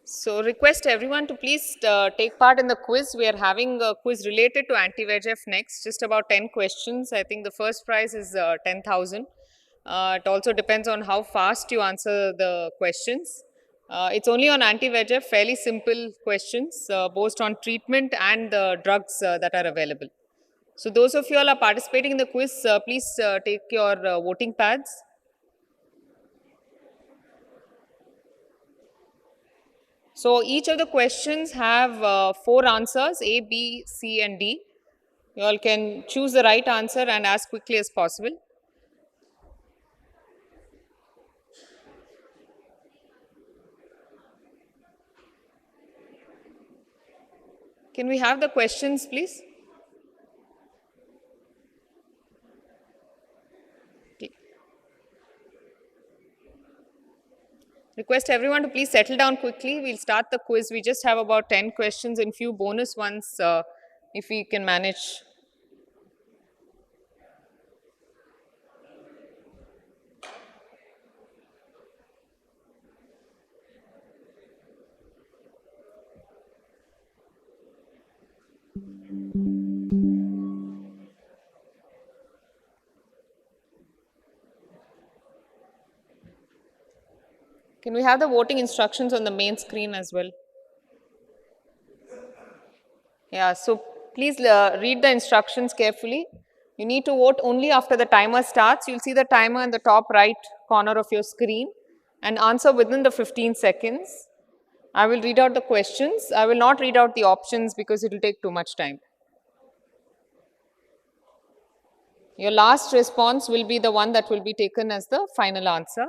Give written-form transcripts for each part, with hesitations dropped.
So request everyone to please take part in the quiz. We are having a quiz related to anti-VEGF next, just about 10 questions. I think the first prize is 10,000. It also depends on how fast you answer the questions. It's only on anti-VEGF, fairly simple questions, both on treatment and the drugs that are available. So those of you all are participating in the quiz, please take your voting pads. So each of the questions have 4 answers, A, B, C and D. You all can choose the right answer and as quickly as possible. Can we have the questions, please? Okay. Request everyone to please settle down quickly. We'll start the quiz. We just have about 10 questions and few bonus ones if we can manage. Can we have the voting instructions on the main screen as well? Yeah, so please read the instructions carefully. You need to vote only after the timer starts. You'll see the timer in the top right corner of your screen and answer within the 15 seconds. I will read out the questions. I will not read out the options because it will take too much time. Your last response will be the one that will be taken as the final answer.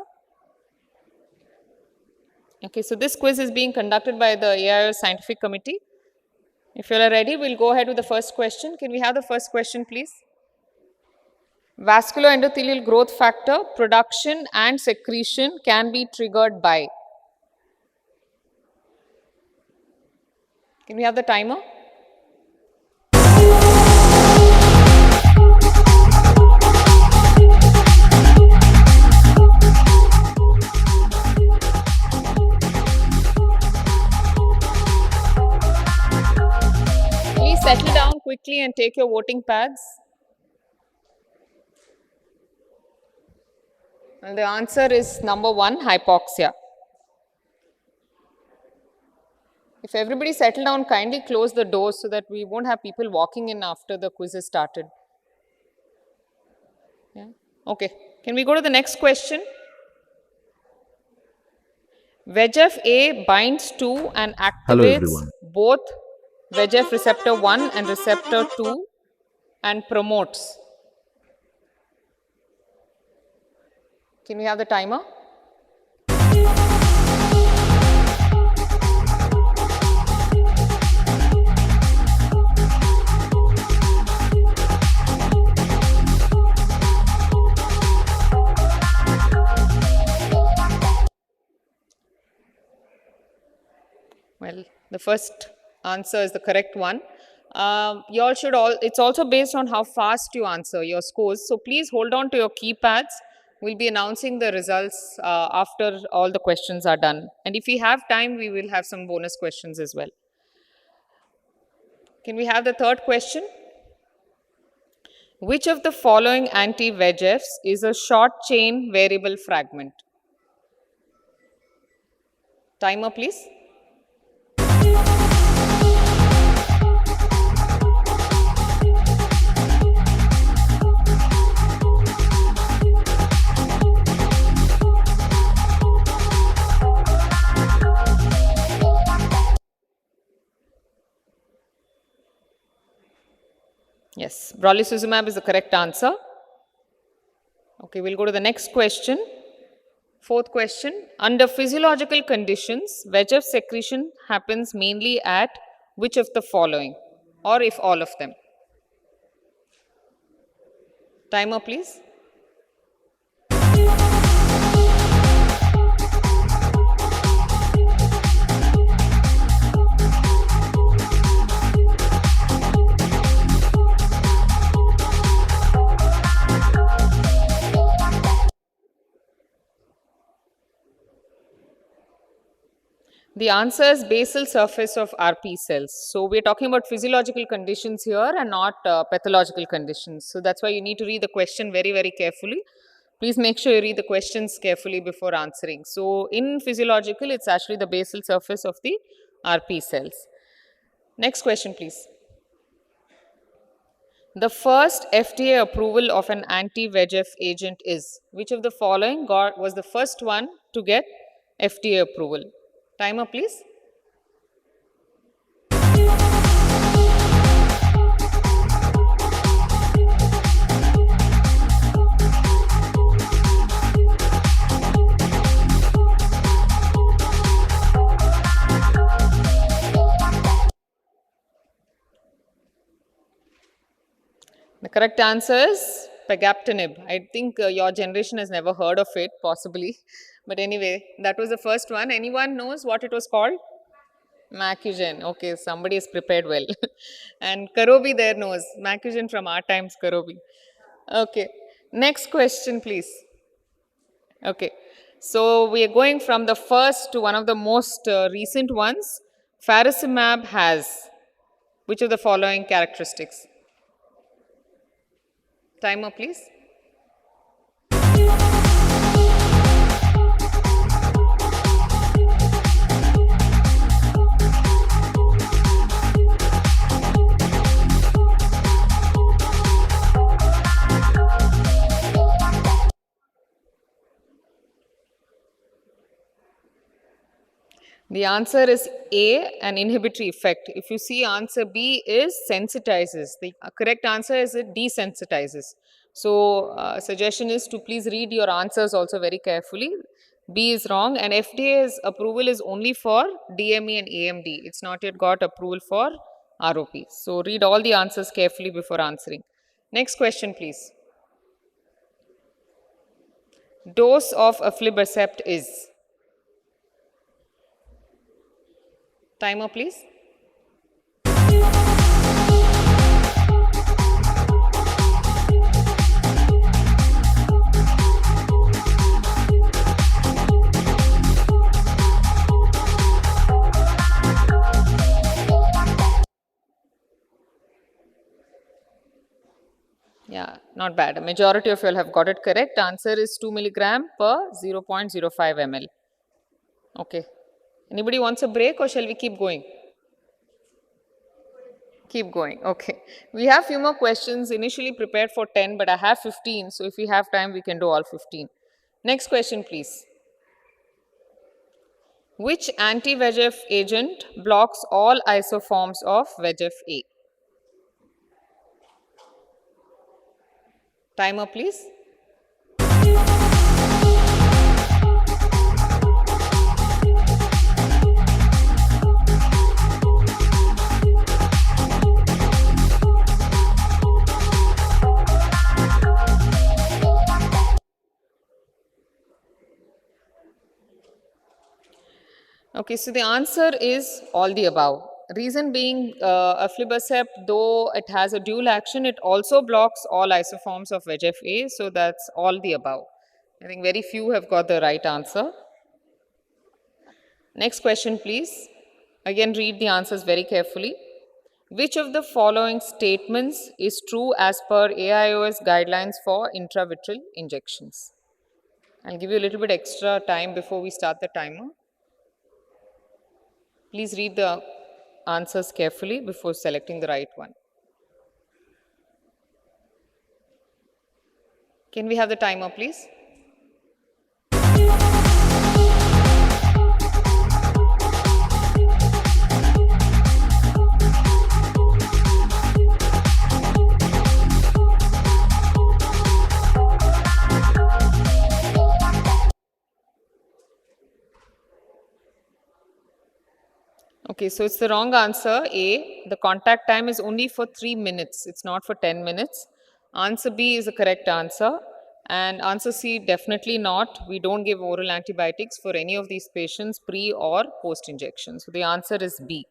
Okay, so this quiz is being conducted by the AIO Scientific Committee. If you are ready, we'll go ahead with the first question. Can we have the first question, please? Vascular endothelial growth factor production and secretion can be triggered by. Can we have the timer? Please settle down quickly and take your voting pads. And the answer is number 1, hypoxia. If everybody settle down, kindly close the doors so that we won't have people walking in after the quiz is started. Yeah. Okay. Can we go to the next question? VEGF-A binds to and activates both VEGF receptor 1 and receptor 2 and promotes. Can we have the timer? Well, the first answer is the correct one. You all should it's also based on how fast you answer your scores. So please hold on to your keypads. We'll be announcing the results after all the questions are done. And if we have time, we will have some bonus questions as well. Can we have the third question? Which of the following anti-VEGFs is a short chain variable fragment? Timer, please. Yes, brolucizumab is the correct answer. Okay, we'll go to the next question. Fourth question. Under physiological conditions, VEGF secretion happens mainly at which of the following, or if all of them? Timer, please. The answer is basal surface of RP cells. So we're talking about physiological conditions here and not pathological conditions. So that's why you need to read the question very, very carefully. Please make sure you read the questions carefully before answering. So in physiological, it's actually the basal surface of the RP cells. Next question, please. The first FDA approval of an anti-VEGF agent is, which of the following was the first one to get FDA approval? Timer, please. The correct answer is pegaptinib. I think your generation has never heard of it, possibly. But anyway, that was the first one. Anyone knows what it was called? Macugen. Okay, somebody is prepared well. And Karobi there knows. Macugen from our times, Karobi. Okay. Next question, please. Okay. So we are going from the first to one of the most recent ones. Faricimab has which of the following characteristics? Timer, please. The answer is A, an inhibitory effect. If you see answer B is sensitizes. The correct answer is it desensitizes. So, suggestion is to please read your answers also very carefully. B is wrong and FDA's approval is only for DME and AMD. It's not yet got approval for ROP. So, read all the answers carefully before answering. Next question, please. Dose of aflibercept is? Timer, please. Yeah, not bad. A majority of you all have got it correct. Answer is 2 milligram per 0.05 ml. Okay. Anybody wants a break or shall we keep going? Keep going. Okay. We have few more questions initially prepared for 10, but I have 15. So if we have time, we can do all 15. Next question, please. Which anti-VEGF agent blocks all isoforms of VEGF-A? Timer, please. Okay, so the answer is all the above. Reason being, aflibercept, though it has a dual action, it also blocks all isoforms of VEGF-A, so that's all the above. I think very few have got the right answer. Next question, please. Again, read the answers very carefully. Which of the following statements is true as per AIOS guidelines for intravitreal injections? I'll give you a little bit extra time before we start the timer. Please read the answers carefully before selecting the right one. Can we have the timer, please? Okay, so it's the wrong answer. A, the contact time is only for 3 minutes. It's not for 10 minutes. Answer B is the correct answer. And answer C, definitely not. We don't give oral antibiotics for any of these patients pre or post injection. So the answer is B.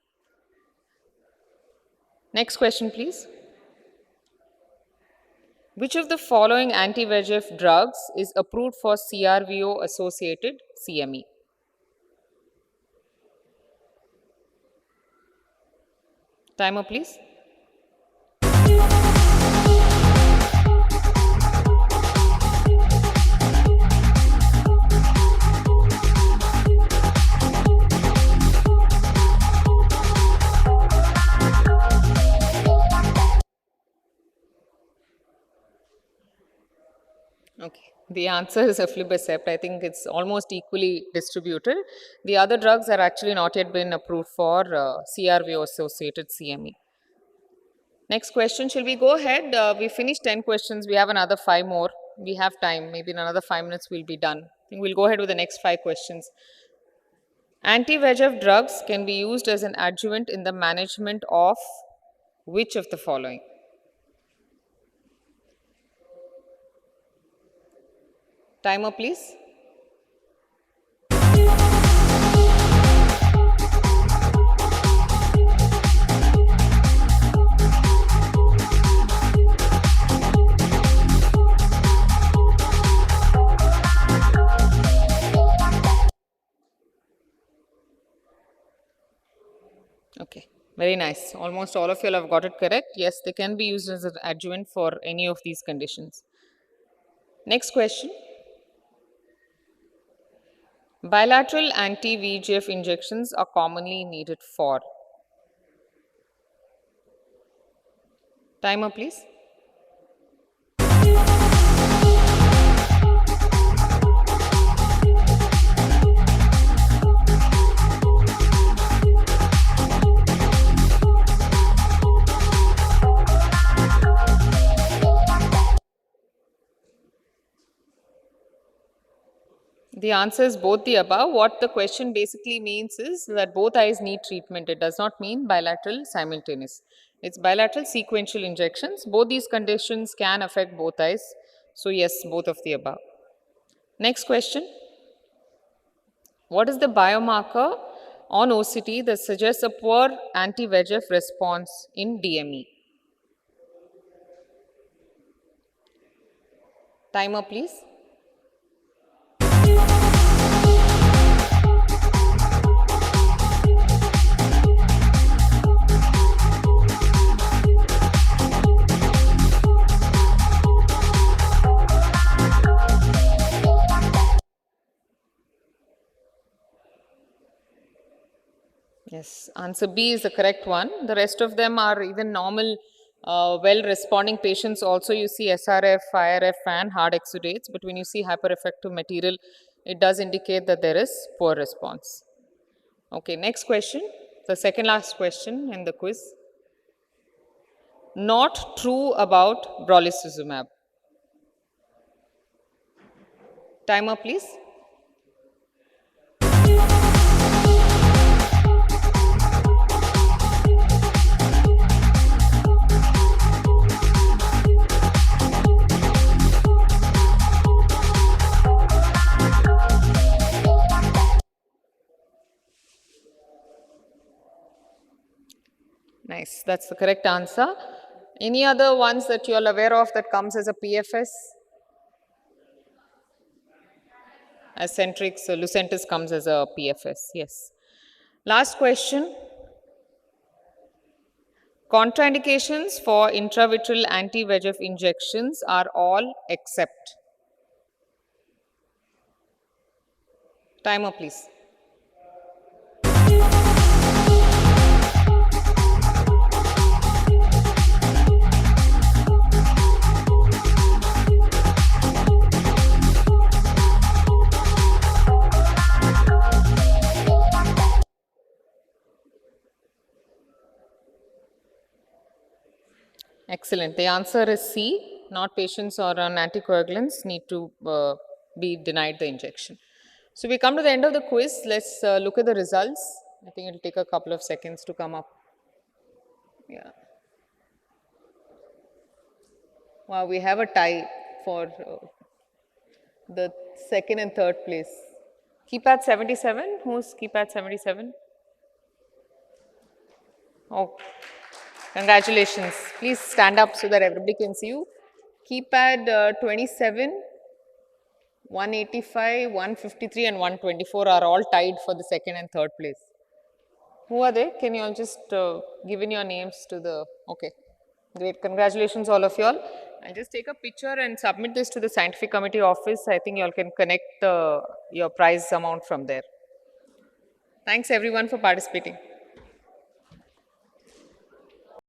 Next question, please. Which of the following anti-VEGF drugs is approved for CRVO associated CME? Timer, please. Okay. The answer is aflibercept. I think it's almost equally distributed. The other drugs are actually not yet been approved for CRVO associated CME. Next question. Shall we go ahead? We finished 10 questions. We have another 5 more. We have time. Maybe in another 5 minutes we'll be done. I think we'll go ahead with the next 5 questions. Anti-VEGF drugs can be used as an adjuvant in the management of which of the following? Timer, please. Okay, very nice. Almost all of you have got it correct. Yes, they can be used as an adjuvant for any of these conditions. Next question. Bilateral anti-VEGF injections are commonly needed for. Timer, please. The answer is both the above. What the question basically means is that both eyes need treatment. It does not mean bilateral simultaneous. It's bilateral sequential injections. Both these conditions can affect both eyes. So yes, both of the above. Next question. What is the biomarker on OCT that suggests a poor anti-VEGF response in DME? Timer, please. Yes, answer B is the correct one. The rest of them are even normal, well responding patients. Also, you see SRF, IRF, and hard exudates. But when you see hypereffective material, it does indicate that there is poor response. Okay, next question. The second last question in the quiz. Not true about brolucizumab. Timer, please. Nice, that's the correct answer. Any other ones that you are aware of that comes as a PFS? Centrix, Lucentis comes as a PFS, yes. Last question. Contraindications for intravitreal anti-VEGF injections are all except. Timer, please. Excellent. The answer is C. Not patients or on anticoagulants need to be denied the injection. So we come to the end of the quiz. Let's look at the results. I think it'll take a couple of seconds to come up. Yeah. Wow, we have a tie for the second and third place. Keypad 77. Who's keypad 77? Oh, congratulations. Please stand up so that everybody can see you. Keypad 27, 185, 153 and 124 are all tied for the second and third place. Who are they? Can you all just give in your names to the, okay. Great, congratulations all of you all. I'll just take a picture and submit this to the scientific committee office. I think you all can connect your prize amount from there. Thanks everyone for participating.